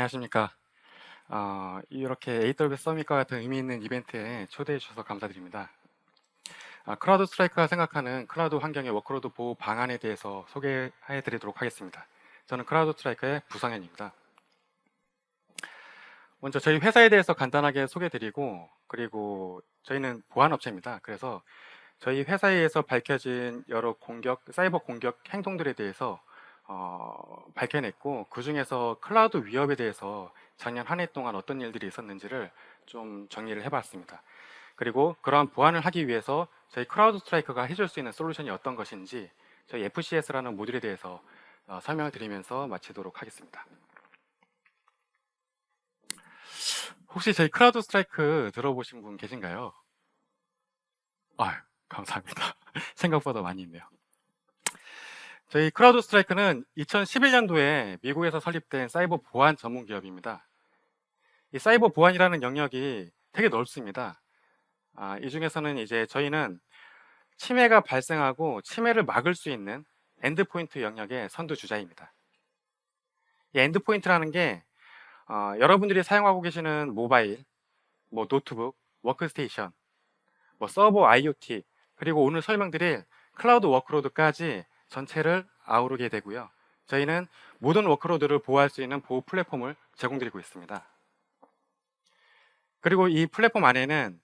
안녕하십니까. 이렇게 AWS 서밋과 같은 의미 있는 이벤트에 초대해 주셔서 감사드립니다. 크라우드 스트라이크가 생각하는 클라우드 환경의 워크로드 보호 방안에 대해서 소개해 드리도록 하겠습니다. 저는 크라우드 스트라이크의 부성현입니다. 먼저 저희 회사에 대해서 간단하게 소개해 드리고, 그리고 저희는 보안업체입니다. 그래서 저희 회사에서 밝혀진 여러 사이버 공격 행동들에 대해서 밝혀냈고, 그 중에서 클라우드 위협에 대해서 작년 한 해 동안 어떤 일들이 있었는지를 좀 정리를 해봤습니다. 그리고 그러한 보완을 하기 위해서 저희 크라우드 스트라이크가 해줄 수 있는 솔루션이 어떤 것인지 저희 FCS라는 모듈에 대해서 설명을 드리면서 마치도록 하겠습니다. 혹시 저희 크라우드 스트라이크 들어보신 분 계신가요? 감사합니다. 생각보다 많이 있네요. 저희 크라우드 스트라이크는 2011년도에 미국에서 설립된 사이버 보안 전문 기업입니다. 이 사이버 보안이라는 영역이 되게 넓습니다. 이 중에서는 이제 저희는 침해가 발생하고 침해를 막을 수 있는 엔드포인트 영역의 선두주자입니다. 이 엔드포인트라는 게 여러분들이 사용하고 계시는 모바일, 노트북, 워크스테이션, 서버 IoT, 그리고 오늘 설명드릴 클라우드 워크로드까지 전체를 아우르게 되고요. 저희는 모든 워크로드를 보호할 수 있는 보호 플랫폼을 제공드리고 있습니다. 그리고 이 플랫폼 안에는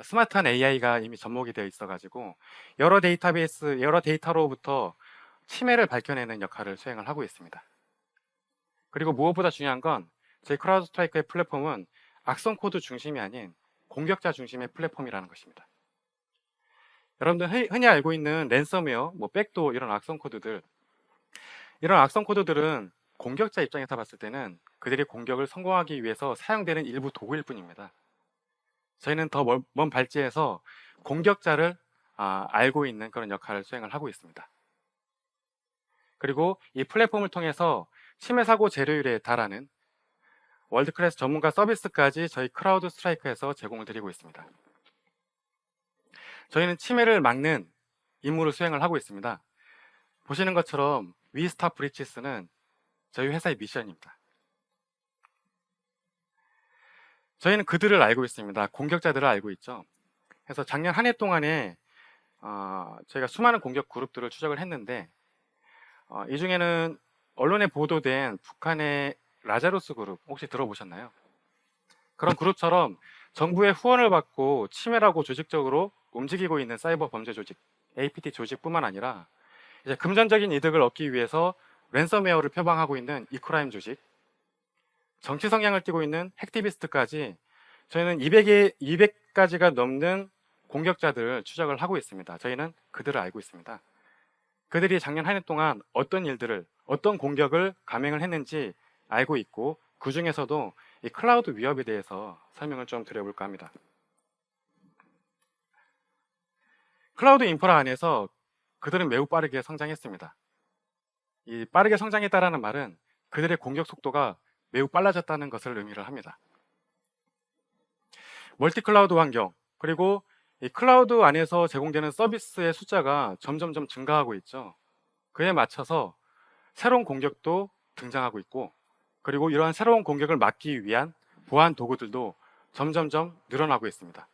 스마트한 AI가 이미 접목이 되어 있어가지고 여러 데이터베이스, 여러 데이터로부터 침해를 밝혀내는 역할을 수행을 하고 있습니다. 그리고 무엇보다 중요한 건 저희 크라우드 스트라이크의 플랫폼은 악성 코드 중심이 아닌 공격자 중심의 플랫폼이라는 것입니다. 여러분들 흔히 알고 있는 랜섬웨어, 백도어 이런 악성 코드들은 공격자 입장에서 봤을 때는 그들이 공격을 성공하기 위해서 사용되는 일부 도구일 뿐입니다. 저희는 더 먼 발지에서 공격자를 알고 있는 그런 역할을 수행을 하고 있습니다. 그리고 이 플랫폼을 통해서 침해 사고 제로율에 달하는 월드클래스 전문가 서비스까지 저희 크라우드 스트라이크에서 제공을 드리고 있습니다. 저희는 침해를 막는 임무를 수행을 하고 있습니다. 보시는 것처럼 We Stop Breaches는 저희 회사의 미션입니다. 저희는 그들을 알고 있습니다. 공격자들을 알고 있죠. 그래서 작년 한 해 동안에 저희가 수많은 공격 그룹들을 추적을 했는데 이 중에는 언론에 보도된 북한의 라자루스 그룹 혹시 들어보셨나요? 그런 그룹처럼 정부의 후원을 받고 치밀하고 조직적으로 움직이고 있는 사이버 범죄 조직, APT 조직뿐만 아니라 이제 금전적인 이득을 얻기 위해서 랜섬웨어를 표방하고 있는 이크라임 조직, 정치 성향을 띠고 있는 핵티비스트까지 저희는 200가지가 넘는 공격자들을 추적을 하고 있습니다. 저희는 그들을 알고 있습니다. 그들이 작년 한 해 동안 어떤 공격을 감행을 했는지 알고 있고, 그 중에서도 이 클라우드 위협에 대해서 설명을 좀 드려볼까 합니다. 클라우드 인프라 안에서 그들은 매우 빠르게 성장했습니다. 이 빠르게 성장했다라는 말은 그들의 공격 속도가 매우 빨라졌다는 것을 의미를 합니다. 멀티 클라우드 환경, 그리고 이 클라우드 안에서 제공되는 서비스의 숫자가 점점점 증가하고 있죠. 그에 맞춰서 새로운 공격도 등장하고 있고, 그리고 이러한 새로운 공격을 막기 위한 보안 도구들도 점점점 늘어나고 있습니다.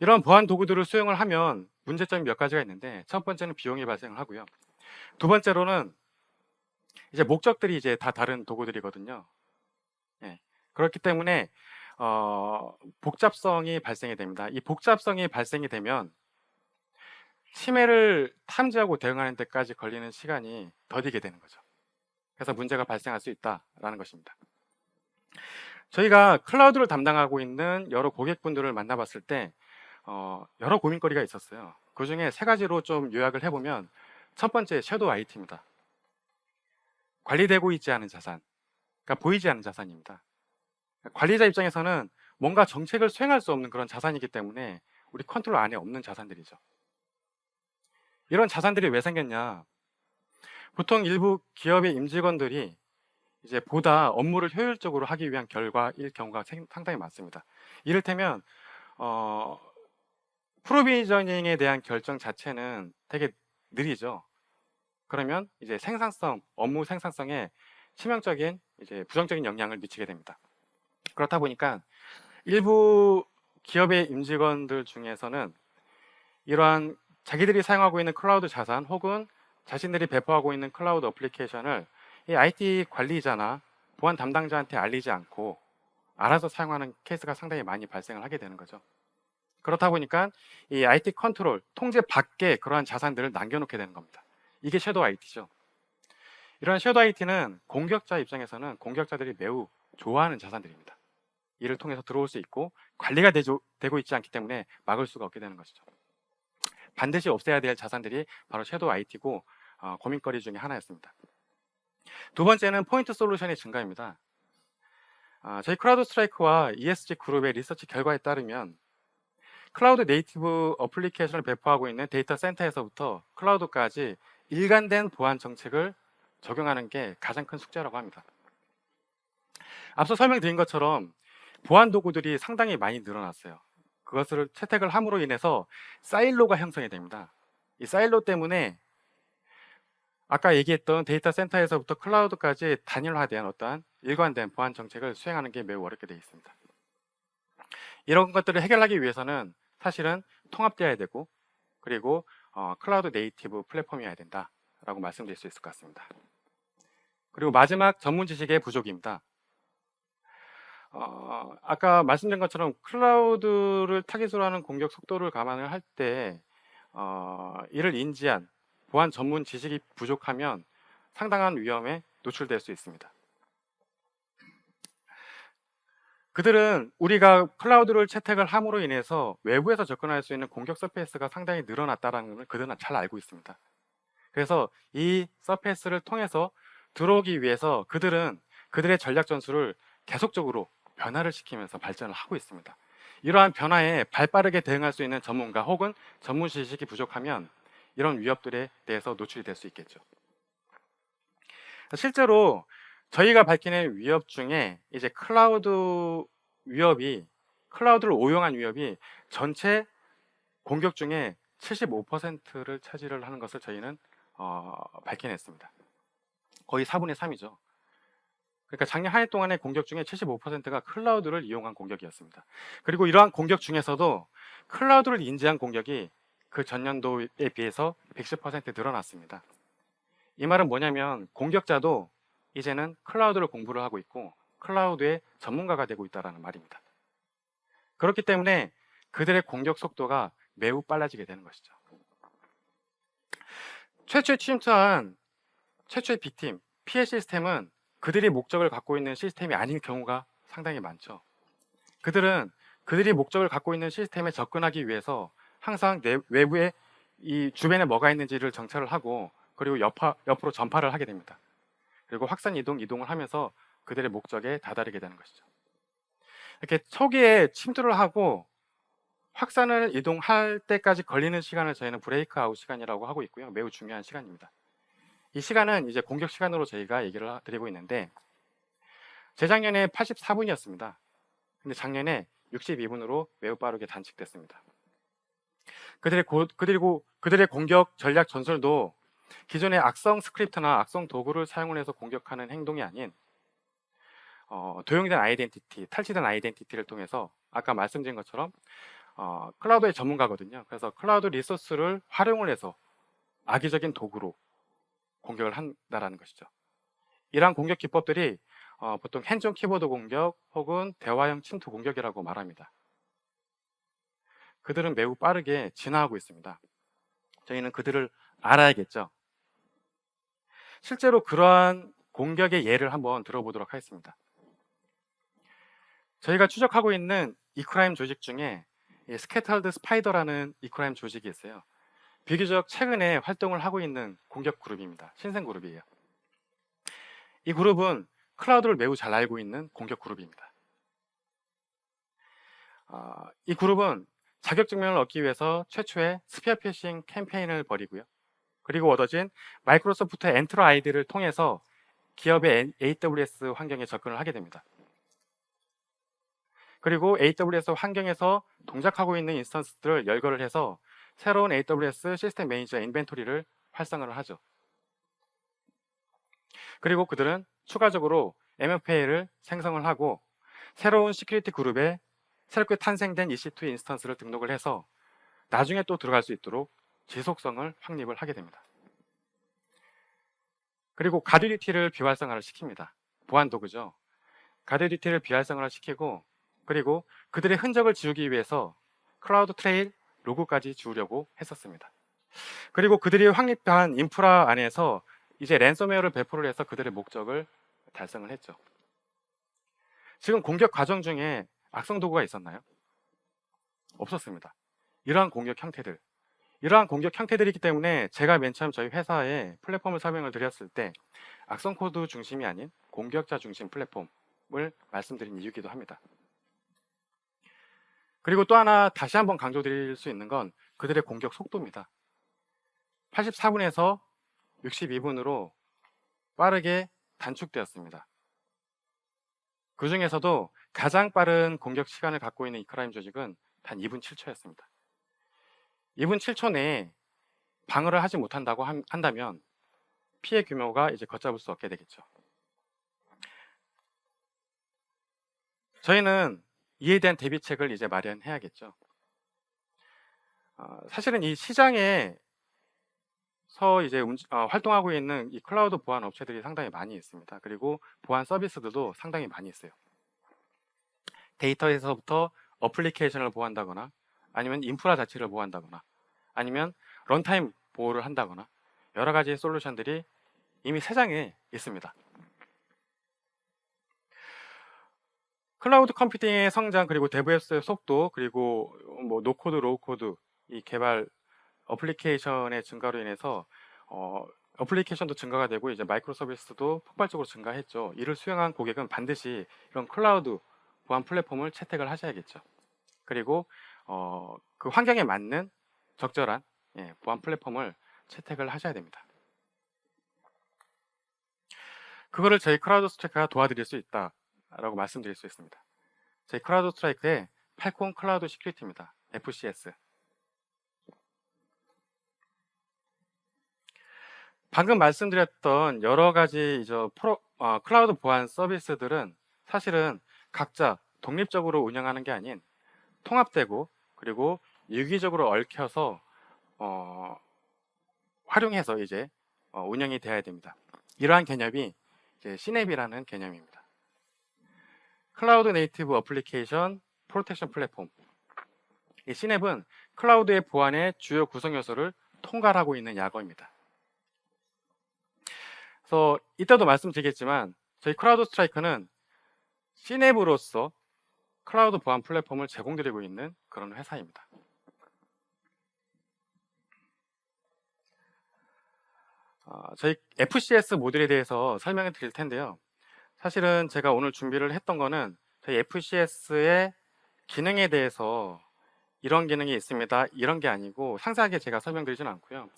이런 보안 도구들을 수용을 하면 문제점이 몇 가지가 있는데, 첫 번째는 비용이 발생을 하고요. 두 번째로는 이제 목적들이 이제 다 다른 도구들이거든요. 그렇기 때문에 복잡성이 발생이 됩니다. 이 복잡성이 발생이 되면 침해를 탐지하고 대응하는 데까지 걸리는 시간이 더디게 되는 거죠. 그래서 문제가 발생할 수 있다라는 것입니다. 저희가 클라우드를 담당하고 있는 여러 고객분들을 만나봤을 때 여러 고민거리가 있었어요. 그 중에 세 가지로 좀 요약을 해보면, 첫 번째 섀도우 IT입니다. 관리되고 있지 않은 자산, 그러니까 보이지 않는 자산입니다. 관리자 입장에서는 뭔가 정책을 수행할 수 없는 그런 자산이기 때문에 우리 컨트롤 안에 없는 자산들이죠. 이런 자산들이 왜 생겼냐? 보통 일부 기업의 임직원들이 이제 보다 업무를 효율적으로 하기 위한 결과일 경우가 상당히 많습니다. 이를테면 프로비저닝에 대한 결정 자체는 되게 느리죠. 그러면 이제 업무 생산성에 치명적인 이제 부정적인 영향을 미치게 됩니다. 그렇다 보니까 일부 기업의 임직원들 중에서는 이러한 자기들이 사용하고 있는 클라우드 자산 혹은 자신들이 배포하고 있는 클라우드 어플리케이션을 이 IT 관리자나 보안 담당자한테 알리지 않고 알아서 사용하는 케이스가 상당히 많이 발생을 하게 되는 거죠. 그렇다 보니까 이 IT 컨트롤, 통제 밖에 그러한 자산들을 남겨놓게 되는 겁니다. 이게 섀도우 IT죠. 이러한 섀도우 IT는 공격자 입장에서는 공격자들이 매우 좋아하는 자산들입니다. 이를 통해서 들어올 수 있고 관리가 되고 있지 않기 때문에 막을 수가 없게 되는 것이죠. 반드시 없애야 될 자산들이 바로 섀도우 IT고 고민거리 중에 하나였습니다. 두 번째는 포인트 솔루션의 증가입니다. 저희 크라우드 스트라이크와 ESG 그룹의 리서치 결과에 따르면 클라우드 네이티브 어플리케이션을 배포하고 있는 데이터 센터에서부터 클라우드까지 일관된 보안 정책을 적용하는 게 가장 큰 숙제라고 합니다. 앞서 설명드린 것처럼 보안 도구들이 상당히 많이 늘어났어요. 그것을 채택을 함으로 인해서 사일로가 형성이 됩니다. 이 사일로 때문에 아까 얘기했던 데이터 센터에서부터 클라우드까지 단일화된 어떠한 일관된 보안 정책을 수행하는 게 매우 어렵게 되어 있습니다. 이런 것들을 해결하기 위해서는 사실은 통합되어야 되고 그리고 클라우드 네이티브 플랫폼이어야 된다라고 말씀드릴 수 있을 것 같습니다. 그리고 마지막 전문 지식의 부족입니다. 아까 말씀드린 것처럼 클라우드를 타깃으로 하는 공격 속도를 감안을 할 때 이를 인지한 보안 전문 지식이 부족하면 상당한 위험에 노출될 수 있습니다. 그들은 우리가 클라우드를 채택을 함으로 인해서 외부에서 접근할 수 있는 공격 서페이스가 상당히 늘어났다는 걸 그들은 잘 알고 있습니다. 그래서 이 서페이스를 통해서 들어오기 위해서 그들은 그들의 전략 전술을 계속적으로 변화를 시키면서 발전을 하고 있습니다. 이러한 변화에 발빠르게 대응할 수 있는 전문가 혹은 전문 지식이 부족하면 이런 위협들에 대해서 노출이 될 수 있겠죠. 실제로 저희가 밝히는 위협 중에 이제 클라우드를 오용한 위협이 전체 공격 중에 75%를 차지를 하는 것을 저희는 밝혀냈습니다. 거의 4분의 3이죠. 그러니까 작년 한 해 동안의 공격 중에 75%가 클라우드를 이용한 공격이었습니다. 그리고 이러한 공격 중에서도 클라우드를 인지한 공격이 그 전년도에 비해서 110% 늘어났습니다. 이 말은 뭐냐면 공격자도 이제는 클라우드를 공부를 하고 있고 클라우드의 전문가가 되고 있다는 말입니다. 그렇기 때문에 그들의 공격 속도가 매우 빨라지게 되는 것이죠. 최초에 침투한 최초의 B팀, 피해 시스템은 그들이 목적을 갖고 있는 시스템이 아닌 경우가 상당히 많죠. 그들이 목적을 갖고 있는 시스템에 접근하기 위해서 항상 외부에 이 주변에 뭐가 있는지를 정찰을 하고 그리고 옆으로 전파를 하게 됩니다. 그리고 확산 이동을 하면서 그들의 목적에 다다르게 되는 것이죠. 이렇게 초기에 침투를 하고 확산을 이동할 때까지 걸리는 시간을 저희는 브레이크 아웃 시간이라고 하고 있고요. 매우 중요한 시간입니다. 이 시간은 이제 공격 시간으로 저희가 얘기를 드리고 있는데 재작년에 84분이었습니다. 근데 작년에 62분으로 매우 빠르게 단축됐습니다. 그들의 공격 전략 전술도 기존의 악성 스크립트나 악성 도구를 사용을 해서 공격하는 행동이 아닌 도용된 아이덴티티, 탈취된 아이덴티티를 통해서 아까 말씀드린 것처럼 클라우드의 전문가거든요. 그래서 클라우드 리소스를 활용을 해서 악의적인 도구로 공격을 한다라는 것이죠. 이러한 공격 기법들이 보통 핸즈온 키보드 공격 혹은 대화형 침투 공격이라고 말합니다. 그들은 매우 빠르게 진화하고 있습니다. 저희는 그들을 알아야겠죠. 실제로 그러한 공격의 예를 한번 들어보도록 하겠습니다. 저희가 추적하고 있는 이크라임 조직 중에 스캐터드 스파이더라는 이크라임 조직이 있어요. 비교적 최근에 활동을 하고 있는 공격 그룹입니다. 신생 그룹이에요. 이 그룹은 클라우드를 매우 잘 알고 있는 공격 그룹입니다. 이 그룹은 자격 증명을 얻기 위해서 최초의 스피어 피싱 캠페인을 벌이고요. 그리고 얻어진 마이크로소프트 엔트러 아이디를 통해서 기업의 AWS 환경에 접근을 하게 됩니다. 그리고 AWS 환경에서 동작하고 있는 인스턴스들을 열거를 해서 새로운 AWS 시스템 매니저 인벤토리를 활성화를 하죠. 그리고 그들은 추가적으로 MFA를 생성을 하고 새로운 시큐리티 그룹에 새롭게 탄생된 EC2 인스턴스를 등록을 해서 나중에 또 들어갈 수 있도록 지속성을 확립을 하게 됩니다. 그리고 가디디티를 비활성화를 시킵니다. 보안 도구죠. 가디디티를 비활성화를 시키고 그리고 그들의 흔적을 지우기 위해서 클라우드 트레일 로그까지 지우려고 했었습니다. 그리고 그들이 확립한 인프라 안에서 이제 랜섬웨어를 배포를 해서 그들의 목적을 달성을 했죠. 지금 공격 과정 중에 악성 도구가 있었나요? 없었습니다. 이러한 공격 형태들이기 때문에 제가 맨 처음 저희 회사에 플랫폼을 설명을 드렸을 때 악성 코드 중심이 아닌 공격자 중심 플랫폼을 말씀드린 이유이기도 합니다. 그리고 또 하나 다시 한번 강조드릴 수 있는 건 그들의 공격 속도입니다. 84분에서 62분으로 빠르게 단축되었습니다. 그 중에서도 가장 빠른 공격 시간을 갖고 있는 이크라임 조직은 단 2분 7초였습니다. 2분 7초 내에 방어를 하지 못한다고 한다면 피해 규모가 이제 걷잡을 수 없게 되겠죠. 저희는 이에 대한 대비책을 이제 마련해야겠죠. 사실은 이 시장에서 이제 활동하고 있는 이 클라우드 보안 업체들이 상당히 많이 있습니다. 그리고 보안 서비스들도 상당히 많이 있어요. 데이터에서부터 어플리케이션을 보호한다거나 아니면 인프라 자체를 보호한다거나 아니면 런타임 보호를 한다거나 여러 가지 솔루션들이 이미 세상에 있습니다. 클라우드 컴퓨팅의 성장 그리고 데브앱스의 속도 그리고 뭐 노코드 로우코드 이 개발 어플리케이션의 증가로 인해서 어플리케이션도 증가가 되고 이제 마이크로 서비스도 폭발적으로 증가했죠. 이를 수행한 고객은 반드시 이런 클라우드 보안 플랫폼을 채택을 하셔야겠죠. 그리고 그 환경에 맞는 적절한 보안 플랫폼을 채택을 하셔야 됩니다. 그거를 저희 크라우드 스트라이크가 도와드릴 수 있다라고 말씀드릴 수 있습니다. 저희 크라우드 스트라이크의 팔콘 클라우드 시큐리티입니다. FCS. 방금 말씀드렸던 여러 가지 클라우드 보안 서비스들은 사실은 각자 독립적으로 운영하는 게 아닌 통합되고 그리고 유기적으로 얽혀서 활용해서 이제 운영이 되어야 됩니다. 이러한 개념이 이제 시냅이라는 개념입니다. 클라우드 네이티브 어플리케이션 프로텍션 플랫폼. 이 시냅은 클라우드의 보안의 주요 구성 요소를 통괄하고 있는 약어입니다. 그래서 이따도 말씀드리겠지만 저희 크라우드 스트라이크는 시냅으로서 클라우드 보안 플랫폼을 제공드리고 있는 그런 회사입니다. 저희 FCS 모듈에 대해서 설명을 드릴 텐데요. 사실은 제가 오늘 준비를 했던 거는 저희 FCS의 기능에 대해서 이런 기능이 있습니다. 이런 게 아니고 상세하게 제가 설명드리지는 않고요.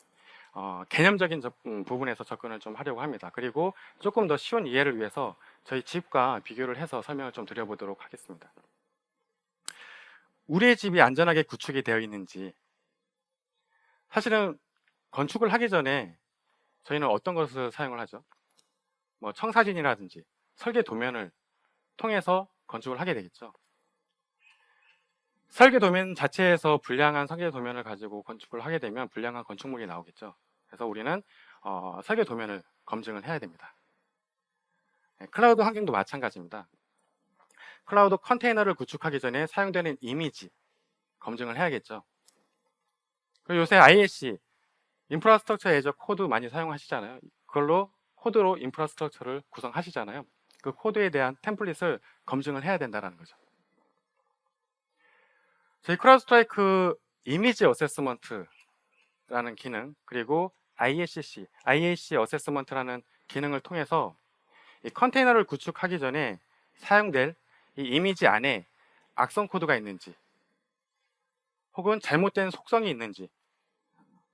개념적인 부분에서 접근을 좀 하려고 합니다. 그리고 조금 더 쉬운 이해를 위해서 저희 집과 비교를 해서 설명을 좀 드려보도록 하겠습니다. 우리의 집이 안전하게 구축이 되어 있는지 사실은 건축을 하기 전에 저희는 어떤 것을 사용을 하죠? 뭐 청사진이라든지 설계 도면을 통해서 건축을 하게 되겠죠. 설계 도면 자체에서 불량한 설계 도면을 가지고 건축을 하게 되면 불량한 건축물이 나오겠죠. 그래서 우리는 설계 도면을 검증을 해야 됩니다. 클라우드 환경도 마찬가지입니다. 클라우드 컨테이너를 구축하기 전에 사용되는 이미지 검증을 해야겠죠. 그리고 요새 ISC 인프라스트럭처 애저 코드 많이 사용하시잖아요. 그걸로 코드로 인프라스트럭처를 구성하시잖아요. 그 코드에 대한 템플릿을 검증을 해야 된다는 거죠. 저희 크라우드 스트라이크 이미지 어세스먼트라는 기능 그리고 IAC 어세스먼트라는 기능을 통해서 이 컨테이너를 구축하기 전에 사용될 이 이미지 안에 악성 코드가 있는지 혹은 잘못된 속성이 있는지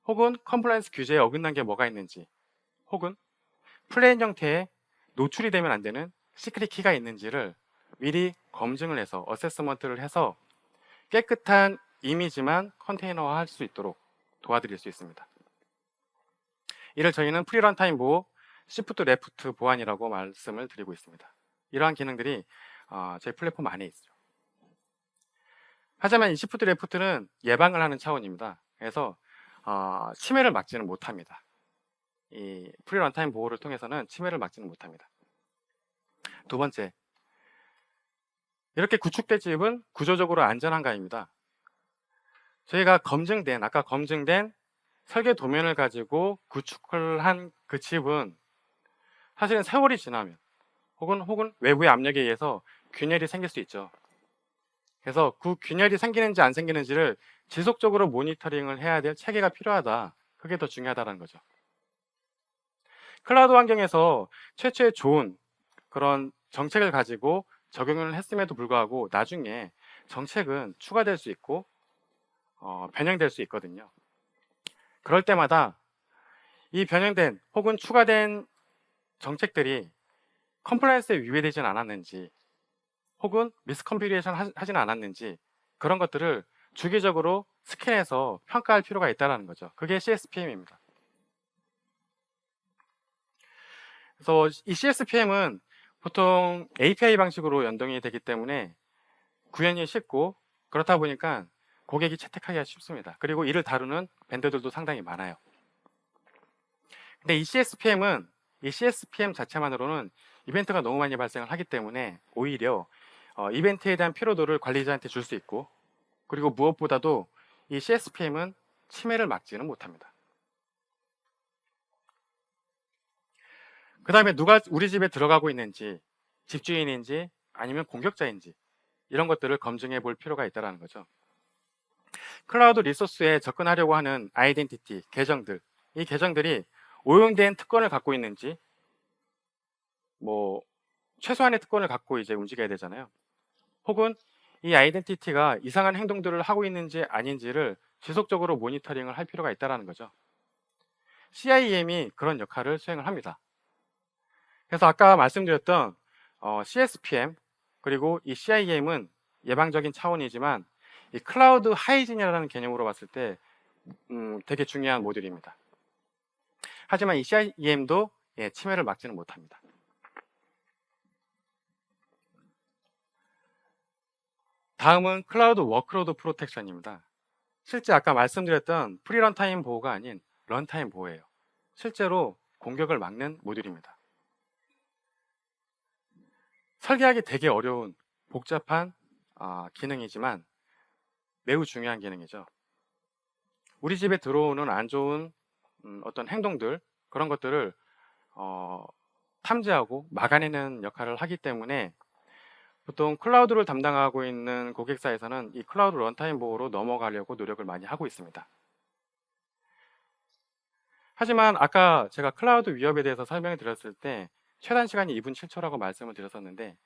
혹은 컴플라이언스 규제에 어긋난 게 뭐가 있는지 혹은 플레인 형태의 노출이 되면 안 되는 시크릿 키가 있는지를 미리 검증을 해서 어세스먼트를 해서 깨끗한 이미지만 컨테이너화할 수 있도록 도와드릴 수 있습니다. 이를 저희는 프리런타임 보호, Shift Left 보안이라고 말씀을 드리고 있습니다. 이러한 기능들이 저희 플랫폼 안에 있죠. 하지만 이 Shift Left는 예방을 하는 차원입니다. 그래서 침해를 막지는 못합니다. 이 프리 런타임 보호를 통해서는 침해를 막지는 못합니다. 두 번째, 이렇게 구축된 칩은 구조적으로 안전한가입니다. 저희가 아까 검증된 설계 도면을 가지고 구축을 한 그 칩은 사실은 세월이 지나면 혹은 외부의 압력에 의해서 균열이 생길 수 있죠. 그래서 그 균열이 생기는지 안 생기는지를 지속적으로 모니터링을 해야 될 체계가 필요하다. 그게 더 중요하다는 거죠. 클라우드 환경에서 최초의 좋은 그런 정책을 가지고 적용을 했음에도 불구하고 나중에 정책은 추가될 수 있고 변형될 수 있거든요. 그럴 때마다 이 변형된 혹은 추가된 정책들이 컴플라이언스에 위배되진 않았는지 혹은 미스컴퓨레이션 하지는 않았는지 그런 것들을 주기적으로 스캔해서 평가할 필요가 있다는 거죠. 그게 CSPM입니다. 그래서 이 CSPM은 보통 API 방식으로 연동이 되기 때문에 구현이 쉽고 그렇다 보니까 고객이 채택하기가 쉽습니다. 그리고 이를 다루는 벤더들도 상당히 많아요. 근데 이 CSPM 자체만으로는 이벤트가 너무 많이 발생을 하기 때문에 오히려 이벤트에 대한 피로도를 관리자한테 줄 수 있고 그리고 무엇보다도 이 CSPM은 침해를 막지는 못합니다. 그 다음에 누가 우리 집에 들어가고 있는지 집주인인지 아니면 공격자인지 이런 것들을 검증해 볼 필요가 있다는 거죠. 클라우드 리소스에 접근하려고 하는 아이덴티티, 계정들 이 계정들이 오용된 특권을 갖고 있는지 최소한의 특권을 갖고 이제 움직여야 되잖아요. 혹은 이 아이덴티티가 이상한 행동들을 하고 있는지 아닌지를 지속적으로 모니터링을 할 필요가 있다는 거죠. CIEM이 그런 역할을 수행을 합니다. 그래서 아까 말씀드렸던 CSPM 그리고 이 CIEM은 예방적인 차원이지만 이 클라우드 하이진이라는 개념으로 봤을 때 되게 중요한 모듈입니다. 하지만 이 CIEM도 침해를 막지는 못합니다. 다음은 클라우드 워크로드 프로텍션입니다. 실제 아까 말씀드렸던 프리 런타임 보호가 아닌 런타임 보호예요. 실제로 공격을 막는 모듈입니다. 설계하기 되게 어려운 복잡한 기능이지만 매우 중요한 기능이죠. 우리 집에 들어오는 안 좋은 어떤 행동들 그런 것들을 탐지하고 막아내는 역할을 하기 때문에 보통 클라우드를 담당하고 있는 고객사에서는 이 클라우드 런타임 보호로 넘어가려고 노력을 많이 하고 있습니다. 하지만 아까 제가 클라우드 위협에 대해서 설명을 드렸을 때 최단 시간이 2분 7초라고 말씀을 드렸었는데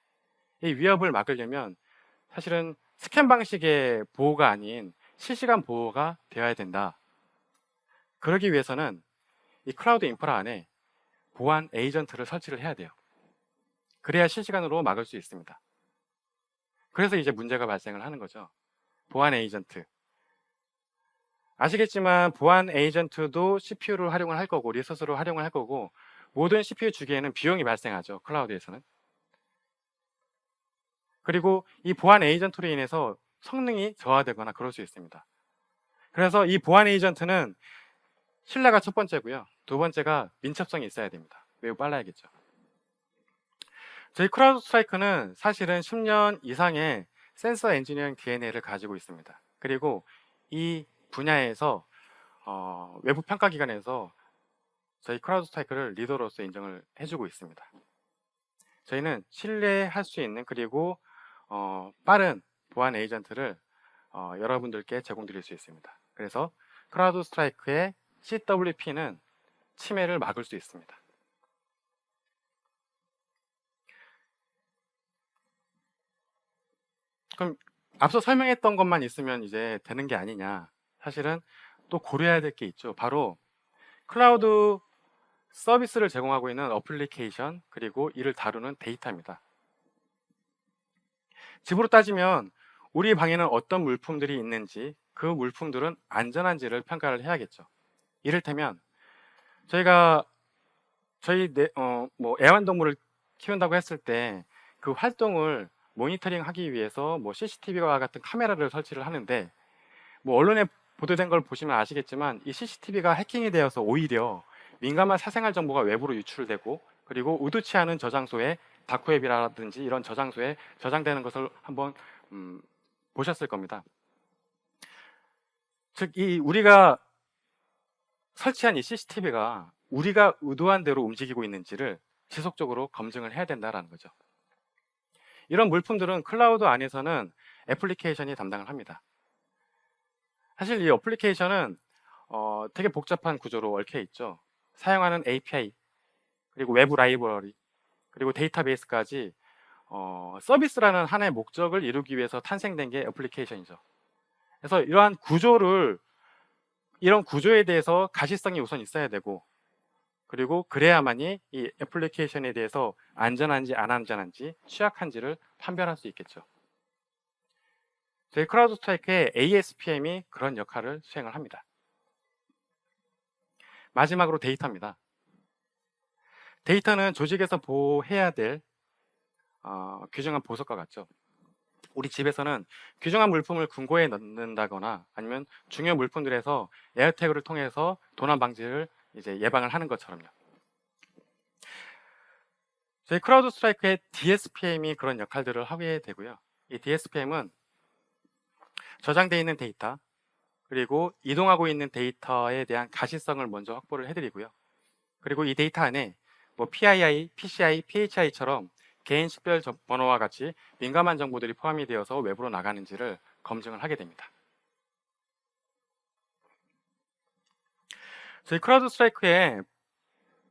이 위협을 막으려면 사실은 스캔 방식의 보호가 아닌 실시간 보호가 되어야 된다. 그러기 위해서는 이 클라우드 인프라 안에 보안 에이전트를 설치를 해야 돼요. 그래야 실시간으로 막을 수 있습니다. 그래서 이제 문제가 발생을 하는 거죠. 보안 에이전트. 아시겠지만 보안 에이전트도 CPU를 활용을 할 거고 리소스를 활용을 할 거고 모든 CPU 주기에는 비용이 발생하죠. 클라우드에서는. 그리고 이 보안 에이전트로 인해서 성능이 저하되거나 그럴 수 있습니다. 그래서 이 보안 에이전트는 신뢰가 첫 번째고요. 두 번째가 민첩성이 있어야 됩니다. 매우 빨라야겠죠. 저희 크라우드 스트라이크는 사실은 10년 이상의 센서 엔지니어링 DNA를 가지고 있습니다. 그리고 이 분야에서 외부 평가기관에서 저희 크라우드 스트라이크를 리더로서 인정을 해주고 있습니다. 저희는 신뢰할 수 있는 그리고 빠른 보안 에이전트를 여러분들께 제공드릴 수 있습니다. 그래서 크라우드 스트라이크의 CWP는 침해를 막을 수 있습니다. 그럼 앞서 설명했던 것만 있으면 이제 되는 게 아니냐. 사실은 또 고려해야 될 게 있죠. 바로 클라우드 서비스를 제공하고 있는 어플리케이션 그리고 이를 다루는 데이터입니다. 집으로 따지면 우리 방에는 어떤 물품들이 있는지 그 물품들은 안전한지를 평가를 해야겠죠. 이를테면 저희가 저희 뭐 애완동물을 키운다고 했을 때 그 활동을 모니터링하기 위해서 뭐 CCTV와 같은 카메라를 설치를 하는데, 뭐 언론에 보도된 걸 보시면 아시겠지만 이 CCTV가 해킹이 되어서 오히려 민감한 사생활 정보가 외부로 유출되고, 그리고 의도치 않은 저장소에 다크웹이라든지 이런 저장소에 저장되는 것을 한번 보셨을 겁니다. 즉, 이 우리가 설치한 이 CCTV가 우리가 의도한 대로 움직이고 있는지를 지속적으로 검증을 해야 된다는 거죠. 이런 물품들은 클라우드 안에서는 애플리케이션이 담당을 합니다. 사실 이 애플리케이션은 되게 복잡한 구조로 얽혀 있죠. 사용하는 API, 그리고 외부 라이브러리, 그리고 데이터베이스까지 서비스라는 하나의 목적을 이루기 위해서 탄생된 게 애플리케이션이죠. 그래서 이러한 이런 구조에 대해서 가시성이 우선 있어야 되고, 그리고 그래야만이 이 애플리케이션에 대해서 안전한지 안 안전한지 취약한지를 판별할 수 있겠죠. 저희 크라우드 스트라이크의 ASPM이 그런 역할을 수행을 합니다. 마지막으로 데이터입니다. 데이터는 조직에서 보호해야 될 귀중한 보석과 같죠. 우리 집에서는 귀중한 물품을 금고에 넣는다거나 아니면 중요 물품들에서 에어태그를 통해서 도난 방지를 이제 예방을 하는 것처럼요. 저희 크라우드 스트라이크의 DSPM이 그런 역할들을 하게 되고요. 이 DSPM은 저장되어 있는 데이터, 그리고 이동하고 있는 데이터에 대한 가시성을 먼저 확보를 해드리고요. 그리고 이 데이터 안에 뭐 PII, PCI, PHI처럼 개인 식별 번호와 같이 민감한 정보들이 포함이 되어서 외부로 나가는지를 검증을 하게 됩니다. 저희 크라우드 스트라이크의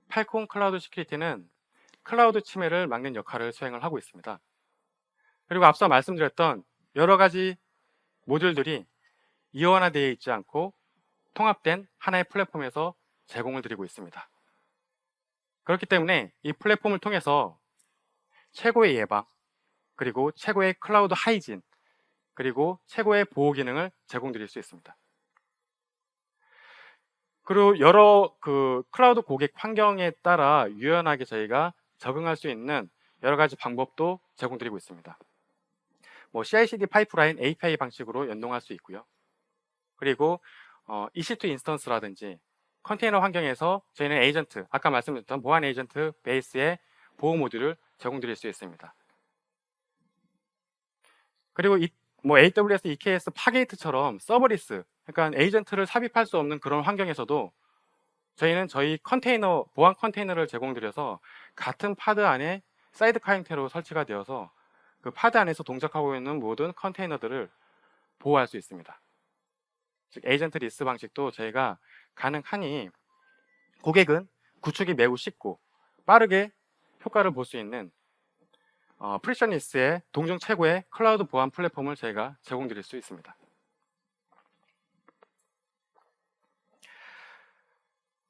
팔콘 클라우드 시큐리티는 클라우드 침해를 막는 역할을 수행을 하고 있습니다. 그리고 앞서 말씀드렸던 여러 가지 모듈들이 이원화되어 있지 않고 통합된 하나의 플랫폼에서 제공을 드리고 있습니다. 그렇기 때문에 이 플랫폼을 통해서 최고의 예방, 그리고 최고의 클라우드 하이진, 그리고 최고의 보호 기능을 제공드릴 수 있습니다. 그리고 여러 클라우드 고객 환경에 따라 유연하게 저희가 적응할 수 있는 여러 가지 방법도 제공드리고 있습니다. 뭐 CI/CD 파이프라인 API 방식으로 연동할 수 있고요. 그리고 EC2 인스턴스라든지 컨테이너 환경에서 저희는 에이전트, 아까 말씀드렸던 보안 에이전트 베이스의 보호 모듈을 제공드릴 수 있습니다. 그리고 뭐 AWS EKS 파게이트처럼 서버리스, 그러니까 에이전트를 삽입할 수 없는 그런 환경에서도 저희는 저희 컨테이너, 보안 컨테이너를 제공드려서 같은 파드 안에 사이드카 형태로 설치가 되어서 그 파드 안에서 동작하고 있는 모든 컨테이너들을 보호할 수 있습니다. 즉 에이전트 리스 방식도 저희가 가능하니 고객은 구축이 매우 쉽고 빠르게 효과를 볼 수 있는 프리셔니스의 동종 최고의 클라우드 보안 플랫폼을 저희가 제공드릴 수 있습니다.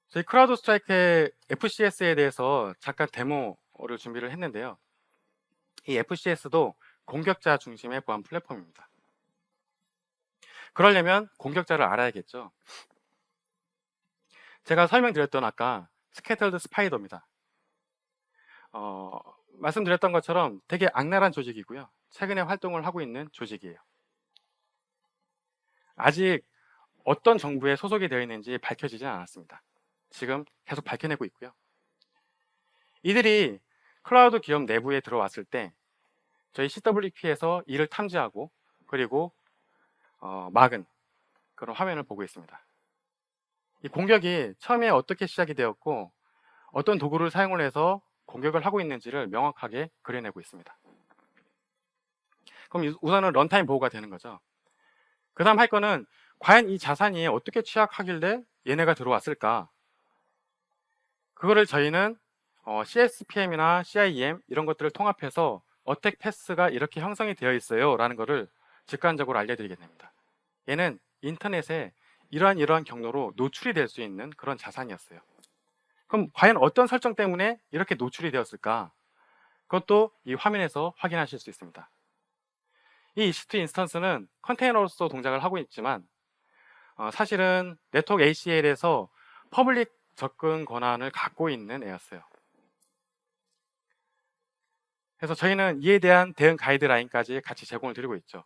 저희 크라우드 스트라이크의 FCS에 대해서 잠깐 데모를 준비를 했는데요. 이 FCS도 공격자 중심의 보안 플랫폼입니다. 그러려면 공격자를 알아야겠죠. 제가 설명드렸던 아까 스캐터드 스파이더입니다. 말씀드렸던 것처럼 되게 악랄한 조직이고요. 최근에 활동을 하고 있는 조직이에요. 아직 어떤 정부에 소속이 되어 있는지 밝혀지지 않았습니다. 지금 계속 밝혀내고 있고요. 이들이 클라우드 기업 내부에 들어왔을 때 저희 CWP에서 이를 탐지하고 그리고 막은 그런 화면을 보고 있습니다. 이 공격이 처음에 어떻게 시작이 되었고 어떤 도구를 사용을 해서 공격을 하고 있는지를 명확하게 그려내고 있습니다. 그럼 우선은 런타임 보호가 되는 거죠. 그 다음 할 거는 과연 이 자산이 어떻게 취약하길래 얘네가 들어왔을까? 그거를 저희는 CSPM이나 CIEM 이런 것들을 통합해서 어택 패스가 이렇게 형성이 되어 있어요 라는 거를 직관적으로 알려드리게 됩니다. 얘는 인터넷에 이러한 경로로 노출이 될 수 있는 그런 자산이었어요. 그럼 과연 어떤 설정 때문에 이렇게 노출이 되었을까? 그것도 이 화면에서 확인하실 수 있습니다. 이 EC2 인스턴스는 컨테이너로서 동작을 하고 있지만 사실은 네트워크 ACL에서 퍼블릭 접근 권한을 갖고 있는 애였어요. 그래서 저희는 이에 대한 대응 가이드라인까지 같이 제공을 드리고 있죠.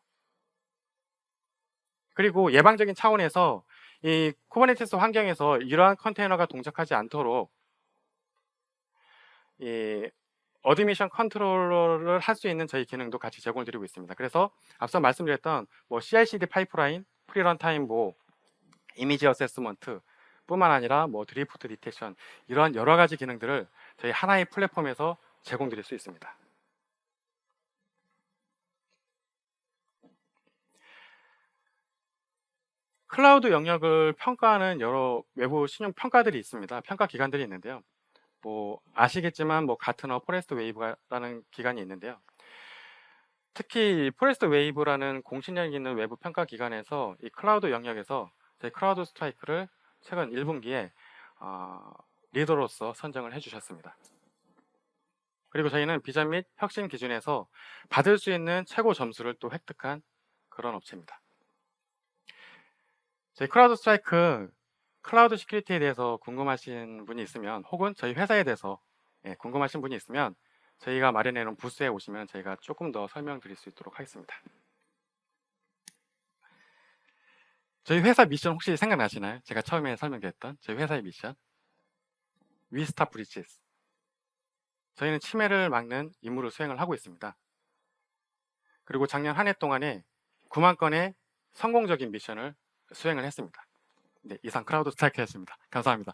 그리고 예방적인 차원에서 이 쿠버네티스 환경에서 이러한 컨테이너가 동작하지 않도록 이 어드미션 컨트롤러를 할 수 있는 저희 기능도 같이 제공을 드리고 있습니다. 그래서 앞서 말씀드렸던 뭐 CI/CD 파이프라인, 프리런타임 뭐 이미지 어세스먼트 뿐만 아니라 뭐 드리프트 디텍션 이러한 여러 가지 기능들을 저희 하나의 플랫폼에서 제공드릴 수 있습니다. 클라우드 영역을 평가하는 여러 외부 신용 평가들이 있습니다. 평가 기관들이 있는데요. 뭐 아시겠지만 뭐 가트너 포레스트 웨이브라는 기관이 있는데요. 특히 포레스트 웨이브라는 공신력 있는 외부 평가 기관에서 이 클라우드 영역에서 저희 클라우드 스트라이크를 최근 1분기에 리더로서 선정을 해주셨습니다. 그리고 저희는 비전 및 혁신 기준에서 받을 수 있는 최고 점수를 또 획득한 그런 업체입니다. 저희 클라우드 스트라이크 클라우드 시큐리티에 대해서 궁금하신 분이 있으면 혹은 저희 회사에 대해서 궁금하신 분이 있으면 저희가 마련해 놓은 부스에 오시면 저희가 조금 더 설명드릴 수 있도록 하겠습니다. 저희 회사 미션 혹시 생각나시나요? 제가 처음에 설명드렸던 저희 회사의 미션 We Stop Breaches. 저희는 침해를 막는 임무를 수행을 하고 있습니다. 그리고 작년 한 해 동안에 9만 건의 성공적인 미션을 수행을 했습니다. 네, 이상 클라우드 스트라이크였습니다. 감사합니다.